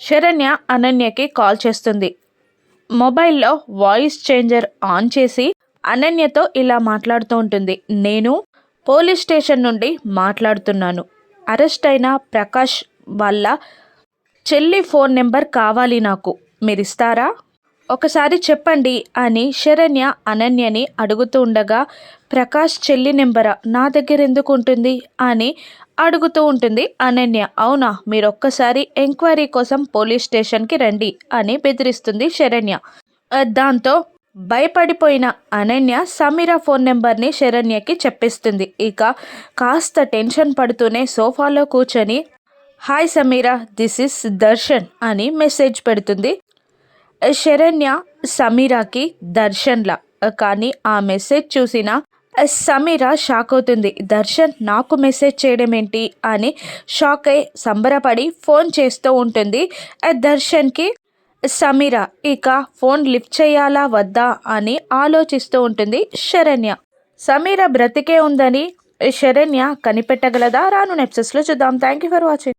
Saranya అనన్యకి call చేస్తుంది. మొబైల్లో voice changer on చేసి అనన్యతో ఇలా మాట్లాడుతూ ఉంటుంది. నేను పోలీస్ స్టేషన్ నుండి మాట్లాడుతున్నాను. అరెస్ట్ అయిన ప్రకాష్ వాళ్ళ చెల్లి ఫోన్ నెంబర్ కావాలి నాకు. మీరిస్తారా? ఒకసారి చెప్పండి అని శరణ్య అనన్యని అడుగుతూ ఉండగా, ప్రకాష్ చెల్లి నెంబరా నా దగ్గర ఎందుకు ఉంటుంది అని అడుగుతూ ఉంటుంది అనన్య. అవునా, మీరొక్కసారి ఎంక్వైరీ కోసం పోలీస్ స్టేషన్కి రండి అని బెదిరిస్తుంది శరణ్య. దాంతో భయపడిపోయిన అనన్య సమీర ఫోన్ నెంబర్ని శరణ్యకి చెప్పిస్తుంది. ఇక కాస్త టెన్షన్ పడుతూనే సోఫాలో కూర్చొని, hi Sameera, this is Darshan అని మెసేజ్ పెడుతుంది శరణ్య సమీరాకి దర్శన్లా. కానీ ఆ మెసేజ్ చూసిన సమీర షాక్ అవుతుంది. దర్శన్ నాకు మెసేజ్ చేయడం ఏంటి అని షాక్ అయి సంబరపడి ఫోన్ చేస్తూ ఉంటుంది దర్శన్కి సమీర. ఇక ఫోన్ లిఫ్ట్ చేయాలా వద్దా అని ఆలోచిస్తూ ఉంటుంది శరణ్య. సమీర బ్రతికే ఉందని శరణ్య కనిపెట్టగలదా? రాను ఎపిసోడ్స్లో చూద్దాం. Thank you for watching.